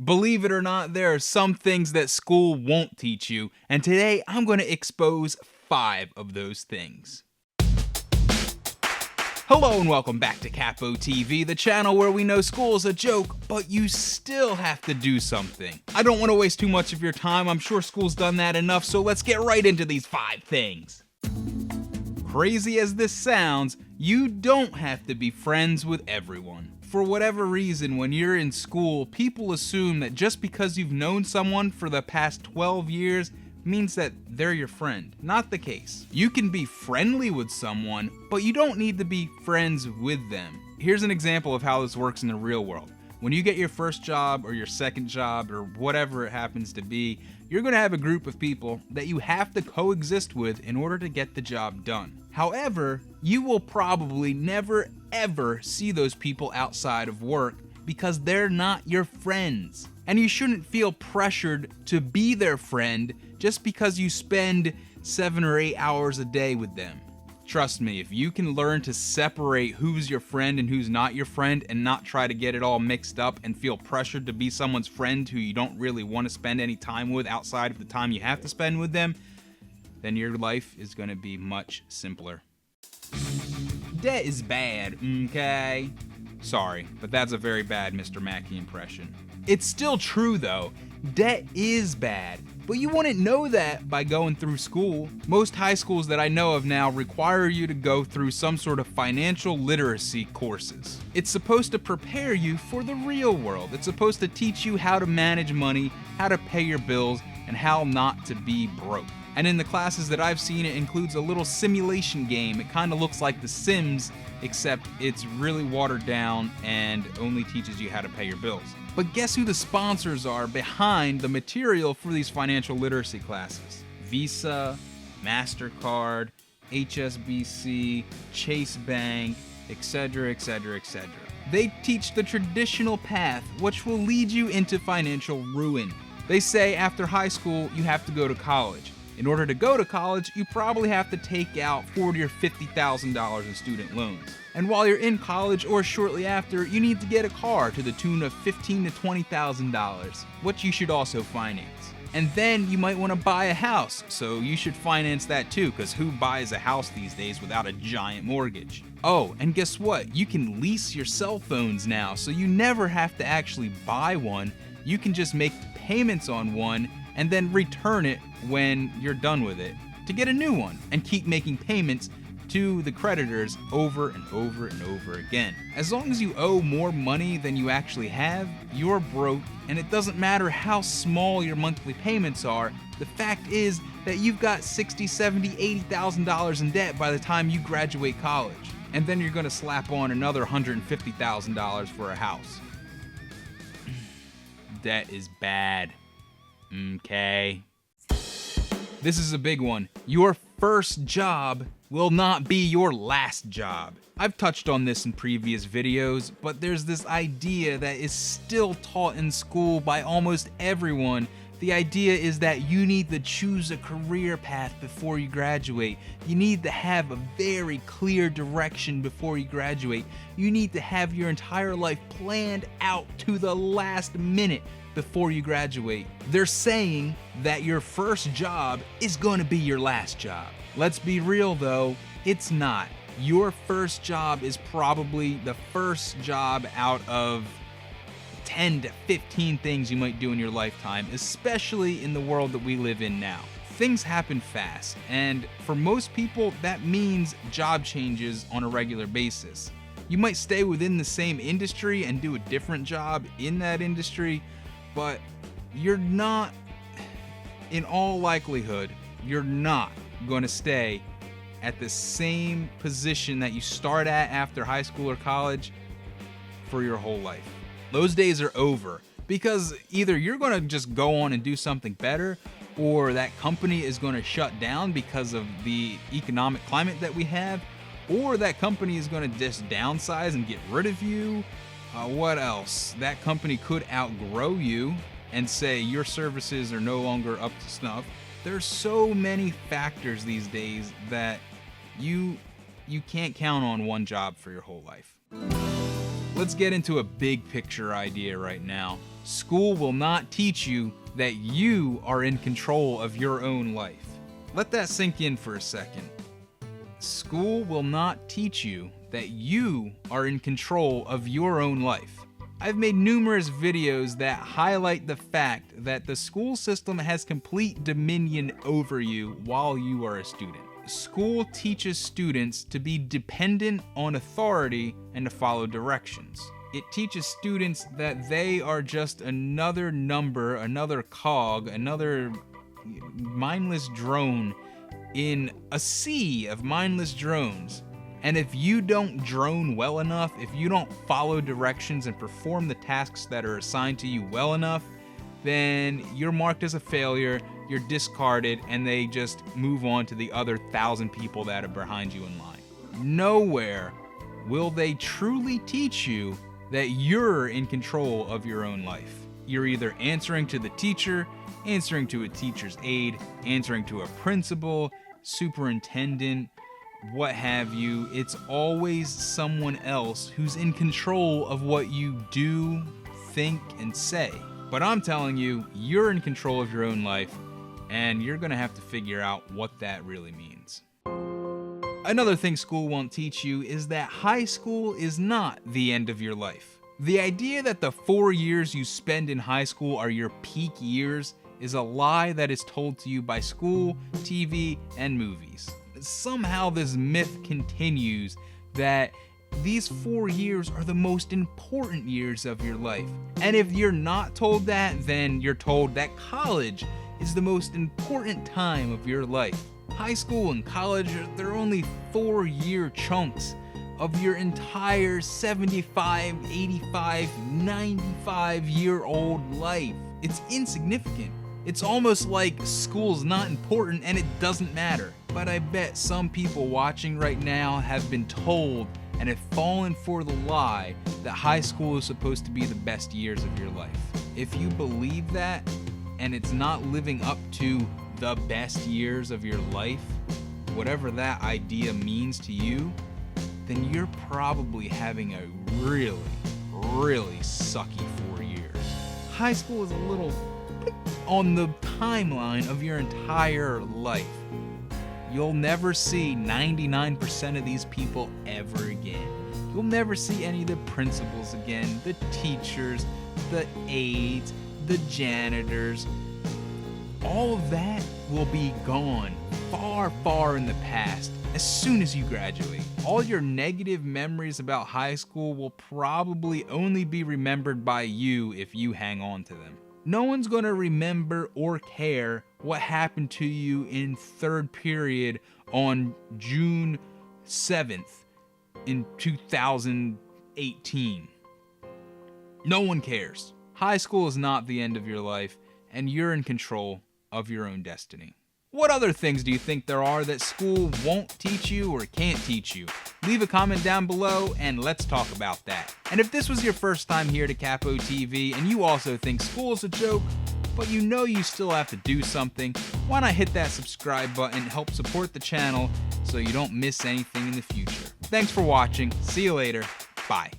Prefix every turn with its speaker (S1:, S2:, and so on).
S1: Believe it or not, there are some things that school won't teach you, and today I'm going to expose 5 of those things. Hello and welcome back to Capo TV, the channel where we know school's a joke, but you still have to do something. I don't want to waste too much of your time, I'm sure school's done that enough, so let's get right into these 5 things. Crazy as this sounds, you don't have to be friends with everyone. For whatever reason, when you're in school, people assume that just because you've known someone for the past 12 years means that they're your friend. Not the case. You can be friendly with someone, but you don't need to be friends with them. Here's an example of how this works in the real world. When you get your first job or your second job or whatever it happens to be, you're going to have a group of people that you have to coexist with in order to get the job done. However, you will probably never ever see those people outside of work because they're not your friends. And you shouldn't feel pressured to be their friend just because you spend 7 or 8 hours a day with them. Trust me, if you can learn to separate who's your friend and who's not your friend and not try to get it all mixed up and feel pressured to be someone's friend who you don't really want to spend any time with outside of the time you have to spend with them, then your life is going to be much simpler. Debt is bad, okay? Sorry, but that's a very bad Mr. Mackey impression. It's still true though, debt is bad, but you wouldn't know that by going through school. Most high schools that I know of now require you to go through some sort of financial literacy courses. It's supposed to prepare you for the real world. It's supposed to teach you how to manage money, how to pay your bills, and how not to be broke. And in the classes that I've seen, it includes a little simulation game. It kind of looks like The Sims, except it's really watered down and only teaches you how to pay your bills. But guess who the sponsors are behind the material for these financial literacy classes? Visa, MasterCard, HSBC, Chase Bank, etc., etc., etc. They teach the traditional path, which will lead you into financial ruin. They say after high school, you have to go to college. In order to go to college, you probably have to take out $40,000 or $50,000 in student loans. And while you're in college or shortly after, you need to get a car to the tune of $15,000 to $20,000, which you should also finance. And then you might want to buy a house, so you should finance that too, because who buys a house these days without a giant mortgage? Oh, and guess what? You can lease your cell phones now, so you never have to actually buy one. You can just make payments on one and then return it when you're done with it to get a new one and keep making payments to the creditors over and over and over again. As long as you owe more money than you actually have, you're broke, and it doesn't matter how small your monthly payments are. The fact is that you've got $60,000, $70,000, $80,000 in debt by the time you graduate college. And then you're gonna slap on another $150,000 for a house. Debt is bad. Okay. This is a big one. Your first job will not be your last job. I've touched on this in previous videos, but there's this idea that is still taught in school by almost everyone. The idea is that you need to choose a career path before you graduate. You need to have a very clear direction before you graduate. You need to have your entire life planned out to the last minute before you graduate. They're saying that your first job is going to be your last job. Let's be real though, it's not. Your first job is probably the first job out of 10 to 15 things you might do in your lifetime, especially in the world that we live in now. Things happen fast, and for most people, that means job changes on a regular basis. You might stay within the same industry and do a different job in that industry, but you're not, in all likelihood, you're not going to stay at the same position that you start at after high school or college for your whole life. Those days are over, because either you're going to just go on and do something better, or that company is going to shut down because of the economic climate that we have, or that company is going to just downsize and get rid of you. What else? That company could outgrow you and say your services are no longer up to snuff. There's so many factors these days that you can't count on one job for your whole life. Let's get into a big picture idea right now. School will not teach you that you are in control of your own life. Let that sink in for a second. School will not teach you that you are in control of your own life. I've made numerous videos that highlight the fact that the school system has complete dominion over you while you are a student. School teaches students to be dependent on authority and to follow directions. It teaches students that they are just another number, another cog, another mindless drone in a sea of mindless drones. And if you don't drone well enough, if you don't follow directions and perform the tasks that are assigned to you well enough, then you're marked as a failure, you're discarded, and they just move on to the other 1,000 people that are behind you in line. Nowhere will they truly teach you that you're in control of your own life. You're either answering to the teacher, answering to a teacher's aide, answering to a principal, superintendent, what have you. It's always someone else who's in control of what you do, think, and say. But I'm telling you, you're in control of your own life, and you're gonna have to figure out what that really means. Another thing school won't teach you is that high school is not the end of your life. The idea that the 4 years you spend in high school are your peak years is a lie that is told to you by school, TV, and movies. Somehow this myth continues that these 4 years are the most important years of your life. And if you're not told that, then you're told that college is the most important time of your life. High school and college, they're only 4-year chunks of your entire 75, 85, 95-year-old life. It's insignificant. It's almost like school's not important and it doesn't matter. But I bet some people watching right now have been told and have fallen for the lie that high school is supposed to be the best years of your life. If you believe that and it's not living up to the best years of your life, whatever that idea means to you, then you're probably having a really, really sucky 4 years. High school is a little on the timeline of your entire life. You'll never see 99% of these people ever again. You'll never see any of the principals again, the teachers, the aides, the janitors. All of that will be gone far, far in the past as soon as you graduate. All your negative memories about high school will probably only be remembered by you if you hang on to them. No one's gonna remember or care what happened to you in third period on June 7th in 2018. No one cares. High school is not the end of your life, and you're in control of your own destiny. What other things do you think there are that school won't teach you or can't teach you? Leave a comment down below and let's talk about that. And if this was your first time here to Capo TV and you also think school is a joke, but you know you still have to do something, why not hit that subscribe button and help support the channel so you don't miss anything in the future. Thanks for watching. See you later. Bye.